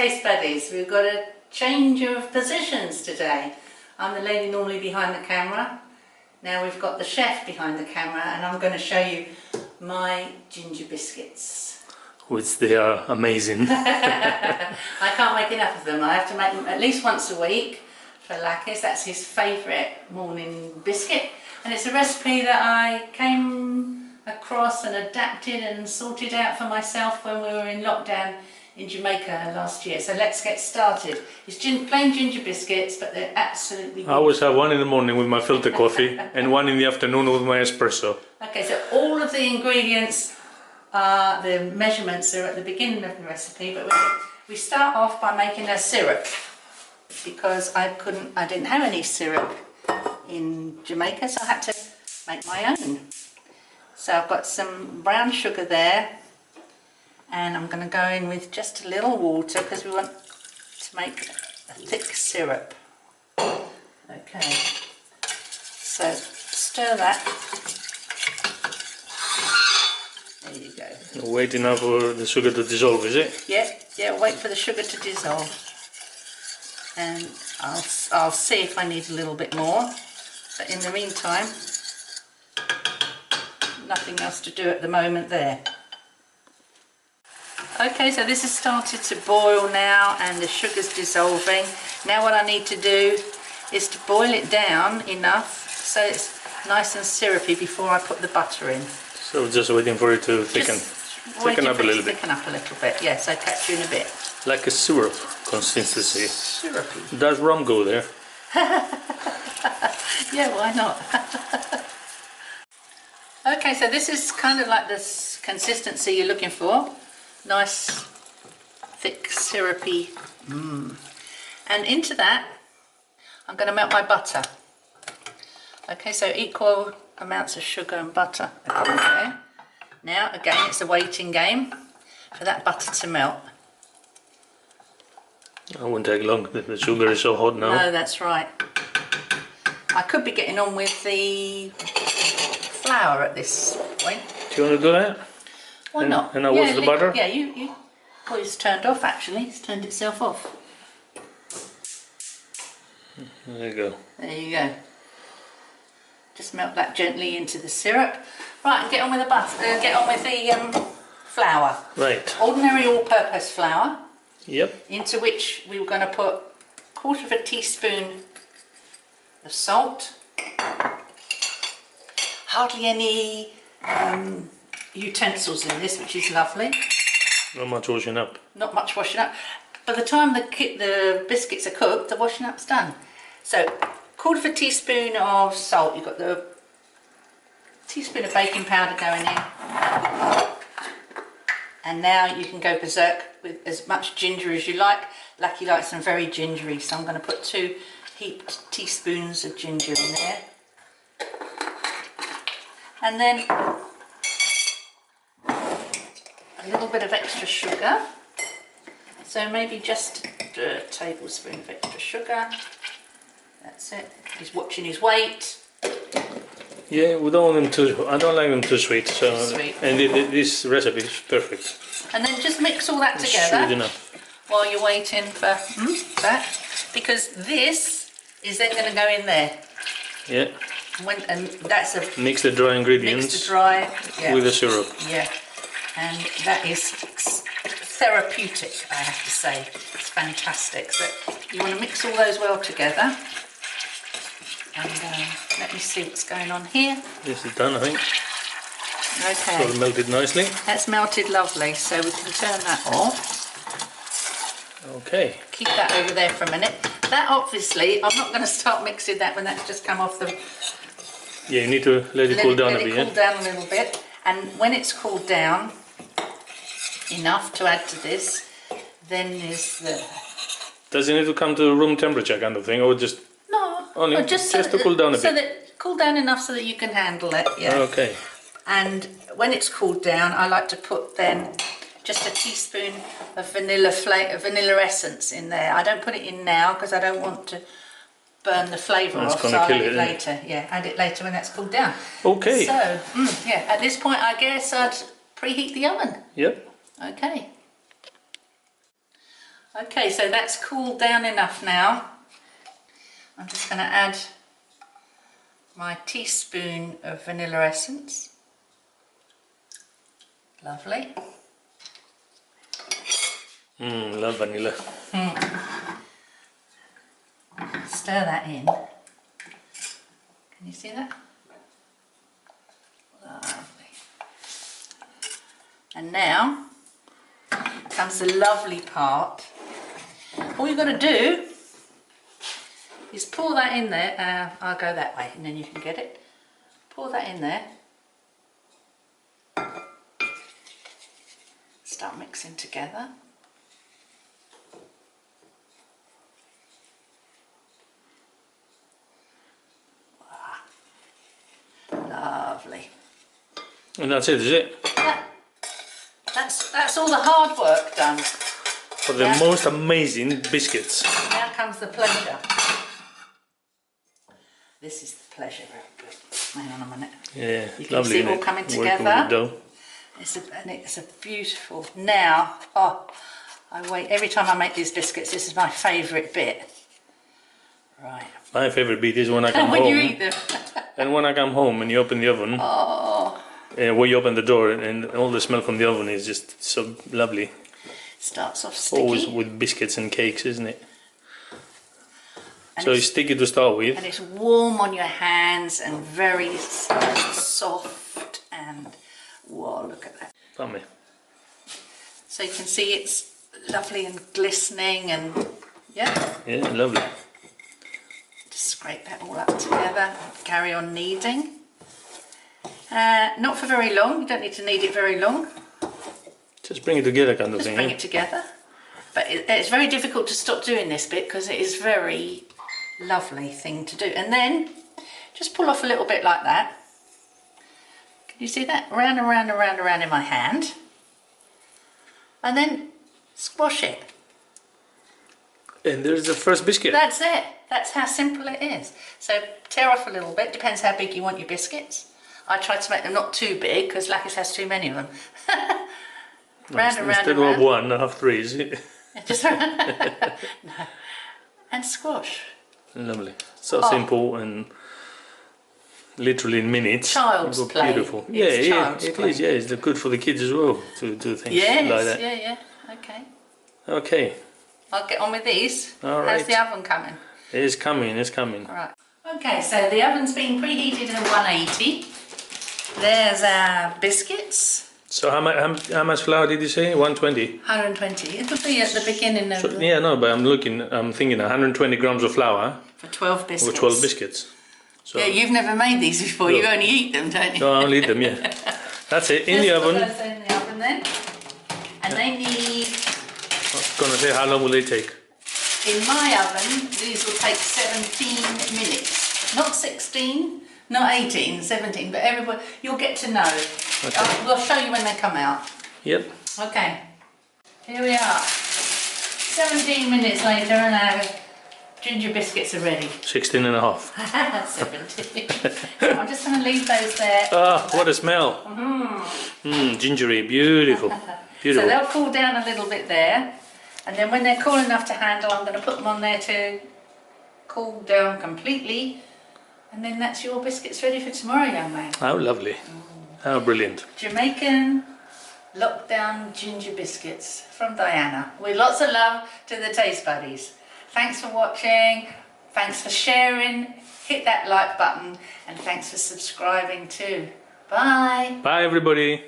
taste buddies, we've got a change of positions today. I'm the lady normally behind the camera. Now we've got the chef behind the camera, and I'm going to show you my ginger biscuits. Which they are amazing. I can't make enough of them. I have to make them at least once a week for Lakis. That's his favourite morning biscuit. And it's a recipe that I came across and adapted and sorted out for myself when we were in lockdown in Jamaica last year. So let's get started. It's plain ginger biscuits, but they're absolutely I always have one in the morning with my filter coffee and one in the afternoon with my espresso. Okay, so all of the ingredients, the measurements are at the beginning of the recipe, but we start off by making a syrup because I didn't have any syrup in Jamaica, so I had to make my own. So I've got some brown sugar there, and I'm going to go in with just a little water because we want to make a thick syrup. Okay, so stir that. There you go. Waiting now for the sugar to dissolve, is it? Yeah, wait for the sugar to dissolve. And I'll see if I need a little bit more. But in the meantime, nothing else to do at the moment there. Okay, so this has started to boil now and the sugar's dissolving. Now what I need to do is to boil it down enough so it's nice and syrupy before I put the butter in. So just waiting for it to thicken up a little bit. Thicken up a little bit, yes, I'll catch you in a bit. Like a syrup consistency. Syrupy. Does rum go there? Yeah, why not? Okay, so this is kind of like this consistency you're looking for. Nice, thick, syrupy. And into that, I'm going to melt my butter. Okay, so equal amounts of sugar and butter. Okay. Now, again, it's a waiting game for that butter to melt. It won't take long. The sugar is so hot now. No, that's right. I could be getting on with the flour at this point. Do you want to do that? Why not? And I watch the butter? Yeah, you. Oh, it's turned off actually. It's turned itself off. There you go. There you go. Just melt that gently into the syrup. Right, get on with the butter. Get on with the flour. Right. Ordinary all-purpose flour. Yep. Into which we were going to put 1/4 teaspoon of salt. Hardly any utensils in this, which is lovely. Not much washing up. Not much washing up. By the time the biscuits are cooked, the washing up's done. So 1/4 teaspoon of salt. You've got the teaspoon of baking powder going in. And now you can go berserk with as much ginger as you like. Lucky likes them very gingery, so I'm going to put 2 heaped teaspoons of ginger in there. And then a little bit of extra sugar. So maybe just a tablespoon of extra sugar. That's it. He's watching his weight. Yeah, we don't want them too. I don't like them too sweet. So Sweet. And this recipe is perfect. And then just mix all that together Sweet enough. while you're waiting for that, because this is then going to go in there. Yeah. And that's a Mix the dry ingredients mix the dry with the syrup. Yeah, and that is therapeutic, I have to say. It's fantastic. So you want to mix all those well together. And let me see what's going on here. This is done, I think. Okay. So melted nicely. That's melted lovely, so we can turn that off. Okay. Keep that over there for a minute. That obviously, I'm not going to start mixing that when that's just come off the... Yeah, you need to let it cool down a bit. Let it cool down a little bit. And when it's cooled down enough to add to this, then there's the... Does it need to come to room temperature kind of thing, or just... No, Only just to cool down a so bit. That cool down enough so that you can handle it. Yeah. Okay. And when it's cooled down, I like to put then just a teaspoon of vanilla essence in there. I don't put it in now because I don't want to burn the flavour off. So I'll add it later. Yeah, add it later when that's cooled down. Okay. So yeah, at this point I guess I'd preheat the oven. Yep. Okay. Okay, so that's cooled down enough now. I'm just going to add my teaspoon of vanilla essence. Lovely. Love vanilla. Stir that in. Can you see that? Lovely. And now comes the lovely part. All you've got to do is pour that in there. I'll go that way and then you can get it. Pour that in there. Start mixing together. Lovely. And that's it, is it? That's all the hard work done. For the most amazing biscuits. Now comes the pleasure. This is the pleasure. Hang on a minute. Yeah, You can lovely, see it all isn't coming Working with together. the dough. It's a beautiful. Now, I wait every time I make these biscuits. This is my favourite bit. Right. My favourite bit is when I come when home. you eat them. And when I come home and you open the oven, where you open the door and all the smell from the oven is just so lovely. Starts off sticky. Always with biscuits and cakes, isn't it? And so it's sticky to start with. And it's warm on your hands and very soft and whoa, look at that. Yummy. So you can see it's lovely and glistening and yeah. Yeah, lovely. Just scrape that all up together. Carry on kneading. Not for very long. You don't need to knead it very long. Just bring it together kind of Just thing. bring it together. But it's very difficult to stop doing this bit because it is very lovely thing to do. And then just pull off a little bit like that. Can you see that? Round and round and round and round in my hand. And then squash it. And there's the first biscuit. That's it. That's how simple it is. So tear off a little bit. Depends how big you want your biscuits. I try to make them not too big because Lakis has too many of them. Round and round Instead and round. of one, I have three, is it? Just no. And squash. Lovely. So simple and literally in minutes. Child's It got play. Beautiful. It's Yeah, child's it play. is. Yeah, it's good for the kids as well to do things Yes, like that. yeah. Okay. Okay, I'll get on with these. All How's right. the oven coming? it's coming, it's coming. All right. Okay, so the oven's been preheated at 180. There's our biscuits. So how much flour did you say? 120? 120. It'll be at the beginning of So, yeah, no, but I'm thinking 120 grams of flour for 12 biscuits. for 12 biscuits. So, Yeah, you've never made these before. No. You only eat them, don't you? so I'll eat them, yeah. That's it, in the Just put oven. those in the oven then. And they need, I was going to say, how long will they take? in my oven, these will take 17 minutes. Not 16, not 18, 17, but everybody, you'll get to know. Okay. We'll show you when they come out. Yep. Okay, here we are. 17 minutes later and our ginger biscuits are ready. 16 and a half. 17. I'm just going to leave those there. Ah, what a smell. Gingery, beautiful. So Beautiful. they'll cool down a little bit there. And then when they're cool enough to handle, I'm going to put them on there to cool down completely. And then that's your biscuits ready for tomorrow, young man. How lovely. How brilliant. Jamaican lockdown ginger biscuits from Diana. With lots of love to the taste buddies. Thanks for watching. Thanks for sharing. Hit that like button. And thanks for subscribing too. Bye. Bye, everybody.